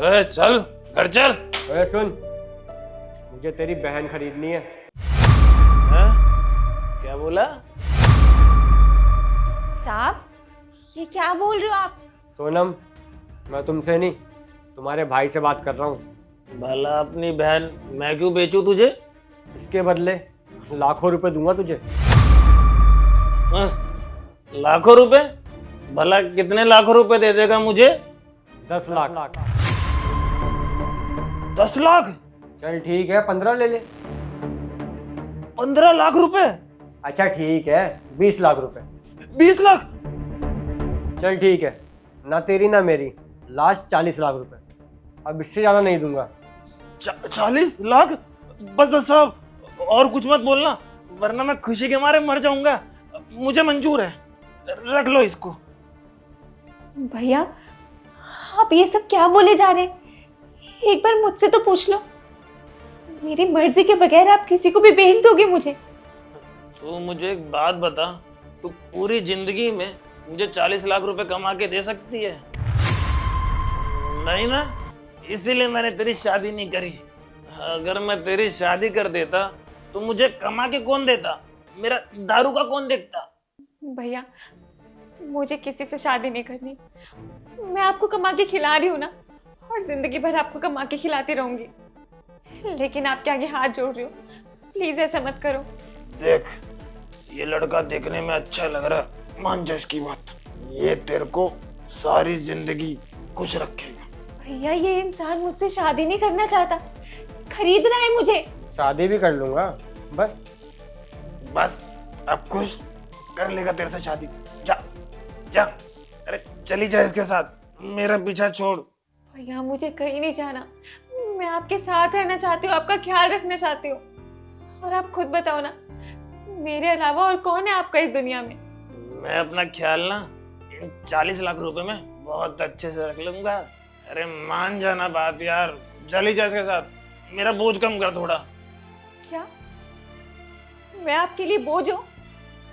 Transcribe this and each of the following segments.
चल घर चल। ओए सुन, मुझे तेरी बहन खरीदनी है। क्या बोला? साहब, ये क्या बोल रहे हो आप? सोनम, मैं तुमसे नहीं, तुम्हारे भाई से बात कर रहा हूँ। भला अपनी बहन मैं क्यों बेचूं तुझे? इसके बदले लाखों रुपए दूंगा तुझे। लाखों रुपए? भला कितने लाखों रुपए दे देगा मुझे? 10 लाख। 10 लाख? चल ठीक है, 15 ले ले। 15 लाख रुपए? अच्छा ठीक है, 20 लाख रुपए। 20 लाख? चल ठीक है, ना तेरी ना मेरी, लास्ट 40 लाख रुपए। अब इससे ज्यादा नहीं दूंगा। 40 लाख? बस बस साहब, और कुछ मत बोलना वरना मैं खुशी के मारे मर जाऊंगा। मुझे मंजूर है, रख लो इसको। भैया, आप ये सब क्या बोले जा रहे हैं? एक बार मुझसे तो पूछ लो। मेरी मर्जी के बगैर आप किसी को भी बेच दोगे मुझे? तू मुझे एक बात बता, तू पूरी जिंदगी में मुझे 40 लाख रुपए कमा के दे सकती है? नहीं ना, इसीलिए मैंने तेरी शादी नहीं करी। अगर मैं तेरी शादी कर देता तो मुझे कमा के कौन देता? मेरा दारू का कौन देखता? भैया, मुझे किसी से शादी नहीं करनी। मैं आपको कमा के खिला रही हूँ ना, और जिंदगी भर आपको कमा के खिलाती रहूंगी। लेकिन आपके आगे हाथ जोड़ रही हूँ, प्लीज ऐसा मत करो। देख, ये लड़का देखने में अच्छा लग रहा है, मान जा इसकी बात। ये तेरे को सारी जिंदगी खुश रखेगा। भैया, ये इंसान मुझसे शादी नहीं करना चाहता, खरीद रहा है मुझे। शादी भी कर लूंगा, बस अब खुश कर लेगा तेरे से शादी। जा जा, अरे चली जा इसके साथ, मेरा पीछा छोड़। भैया, मुझे कहीं नहीं जाना। मैं आपके साथ रहना चाहती हूँ, आपका ख्याल रखना चाहती हूँ। और आप खुद बताओ ना, मेरे अलावा और कौन है आपका इस दुनिया में? मैं अपना ख्याल ना इन 40 लाख रुपए में बहुत अच्छे से रख लूंगा। अरे मान जाना बात यार, चली जा इसके साथ, मेरा बोझ कम कर थोड़ा। क्या मैं आपके लिए बोझ हूँ?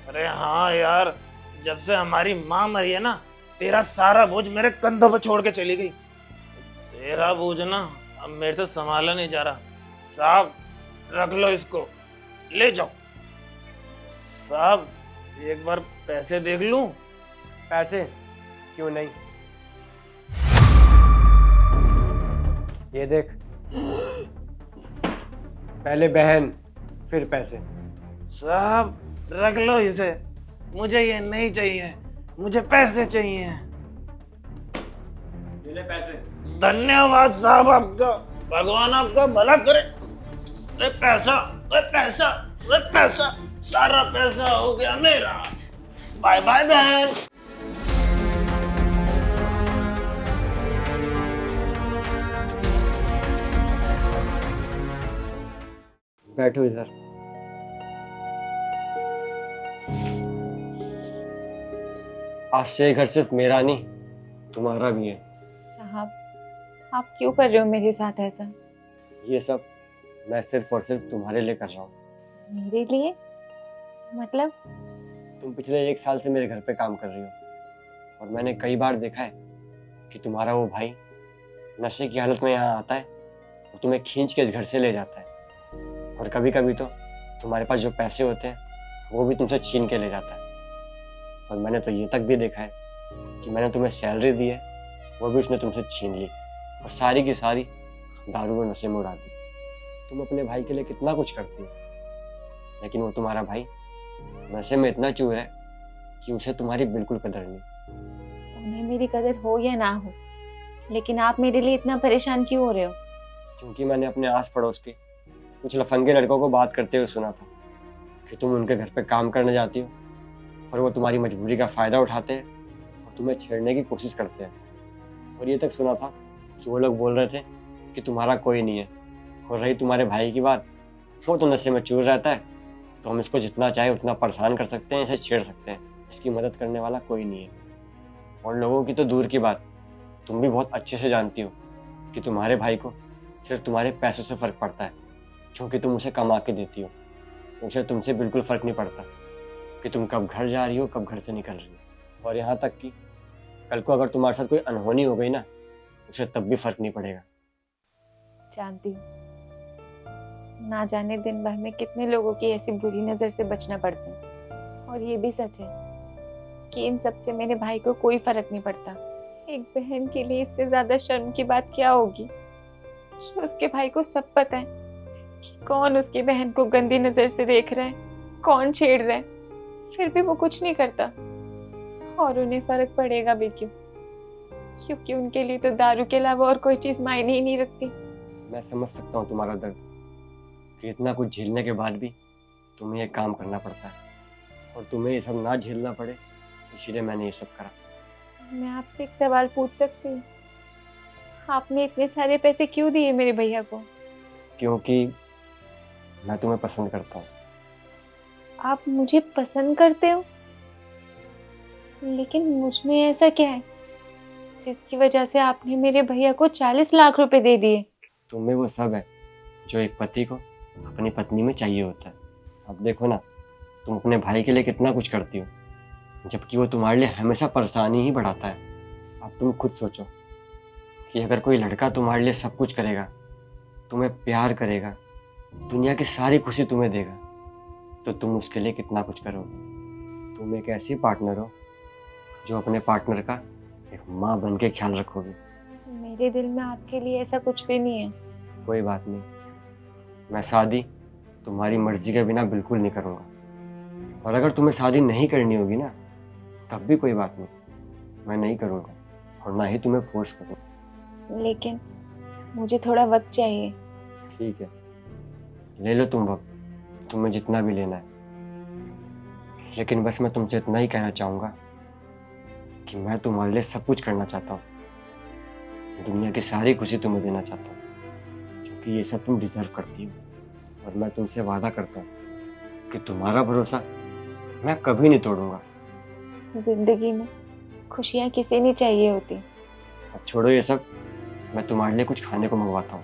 अरे हाँ यार, जब से हमारी माँ मरी है ना, तेरा सारा बोझ मेरे कंधों पर छोड़ के चली गई। तेरा बोझ ना अब मेरे से संभाला नहीं जा रहा। साहब, रख लो इसको, ले जाओ। साहब, एक बार पैसे देख लूं? पैसे क्यों नहीं, ये देख। पहले बहन, फिर पैसे। साहब, रख लो इसे, मुझे ये नहीं चाहिए, मुझे पैसे चाहिए। ले पैसे। धन्यवाद साहब आपका, भगवान आपका भला करे। पैसा, पैसा, पैसा, सारा पैसा हो गया मेरा। बाय बाय बहन। बैठो इधर। आज से घर सिर्फ मेरा नहीं, तुम्हारा भी है। साहब, आप क्यों कर रहे हो मेरे साथ ऐसा? ये सब मैं सिर्फ और सिर्फ तुम्हारे लिए कर रहा हूँ। मेरे लिए? मतलब? तुम पिछले 1 साल से मेरे घर पे काम कर रही हो, और मैंने कई बार देखा है कि तुम्हारा वो भाई नशे की हालत में यहाँ आता है और तुम्हें खींच के इस घर से ले जाता है। और कभी कभी तो तुम्हारे पास जो पैसे होते हैं वो भी तुमसे छीन के ले जाता है। और मैंने तो ये तक भी देखा है कि मैंने तुम्हें सैलरी दी है, वो भी उसने तुमसे छीन ली और सारी की सारी दारू और नशे में उड़ा दी। तुम अपने भाई के लिए कितना कुछ करती हो, लेकिन वो तुम्हारा भाई नशे में इतना चूर है कि उसे तुम्हारी बिल्कुल कदर नहीं। उन्हें मेरी कदर हो या ना हो, लेकिन आप मेरे लिए इतना परेशान क्यों हो रहे हो? क्योंकि मैंने अपने आस पड़ोस के कुछ लफंगे लड़कों को बात करते हुए सुना था कि तुम उनके घर पे काम करने जाती हो और वो तुम्हारी मजबूरी का फ़ायदा उठाते हैं और तुम्हें छेड़ने की कोशिश करते हैं। और ये तक सुना था कि वो लोग बोल रहे थे कि तुम्हारा कोई नहीं है। और रही तुम्हारे भाई की बात, वो तो नशे में चूर रहता है, तो हम इसको जितना चाहे उतना परेशान कर सकते हैं, इसे छेड़ सकते हैं, इसकी मदद करने वाला कोई नहीं है। और लोगों की तो दूर की बात, तुम भी बहुत अच्छे से जानती हो कि तुम्हारे भाई को सिर्फ तुम्हारे पैसों से फ़र्क पड़ता है, क्योंकि तुम उसे कमा के देती हो। उसे तुमसे बिल्कुल फ़र्क नहीं पड़ता कि तुम कब घर जा रही हो, कब घर से निकल रही हो। और यहाँ तक कि कल को अगर तुम्हारे साथ कोई अनहोनी हो गई ना, उसे तब भी फर्क नहीं पड़ेगा। जानती हूँ, ना जाने दिन भर में कितने लोगों की ऐसी बुरी नजर से बचना पड़ता है। और ये भी सच है कि इन सब से मेरे भाई को कोई फर्क नहीं पड़ता। एक बहन के लिए इससे ज्यादा शर्म की बात क्या होगी कि उसके भाई को सब पता है कि कौन उसकी बहन को गंदी नजर से देख रहा है, कौन छेड़ रहा है, फिर भी वो कुछ नहीं करता। और उन्हें फर्क पड़ेगा भी क्यों? क्योंकि उनके लिए तो दारू के अलावा और कोई चीज मायने ही नहीं रखती। मैं समझ सकता हूँ तुम्हारा दर्द कि इतना कुछ झेलने के बाद भी तुम्हें ये काम करना पड़ता है, और तुम्हें ये सब ना झेलना पड़े इसीलिए मैंने ये सब करा। मैं आपसे एक सवाल पूछ सकती हूँ? आपने इतने सारे पैसे क्यों दिए मेरे भैया को? क्योंकि मैं तुम्हें पसंद करता हूँ। आप मुझे पसंद करते हो, लेकिन मुझ में ऐसा क्या है जिसकी वजह से आपने मेरे भैया को 40 लाख रुपए दे दिए? तुम्हें वो सब है जो एक पति को अपनी पत्नी में चाहिए होता है। अब देखो ना, तुम अपने भाई के लिए कितना कुछ करती हो, जबकि वो तुम्हारे लिए हमेशा परेशानी ही बढ़ाता है। अब तुम खुद सोचो कि अगर कोई लड़का तुम्हारे लिए सब कुछ करेगा, तुम्हें प्यार करेगा, दुनिया की सारी खुशी तुम्हें देगा, तो तुम उसके लिए कितना कुछ करोगे। तुम एक ऐसी पार्टनर हो जो अपने पार्टनर का एक माँ बन के ख्याल रखोगे। मेरे दिल में आपके लिए ऐसा कुछ भी नहीं है। कोई बात नहीं, मैं शादी तुम्हारी मर्जी के बिना बिल्कुल नहीं करूँगा, और अगर तुम्हें शादी नहीं करनी होगी ना, तब भी कोई बात नहीं, मैं नहीं करूँगा और ना ही तुम्हें फोर्स करूँगा। लेकिन मुझे थोड़ा वक्त चाहिए। ठीक है, ले लो तुम वक्त, तुम्हें जितना भी लेना है, लेकिन बस मैं तुमसे इतना ही कहना चाहूँगा कि मैं तुम्हारे लिए सब कुछ करना चाहता हूँ, दुनिया की सारी खुशी तुम्हें देना चाहता हूँ, क्योंकि ये सब तुम डिजर्व करती हो। और मैं तुमसे वादा करता हूँ कि तुम्हारा भरोसा मैं कभी नहीं तोड़ूंगा। जिंदगी में खुशियाँ किसी नहीं चाहिए होती। अब छोड़ो ये सब, मैं तुम्हारे लिए कुछ खाने को मंगवाता हूँ।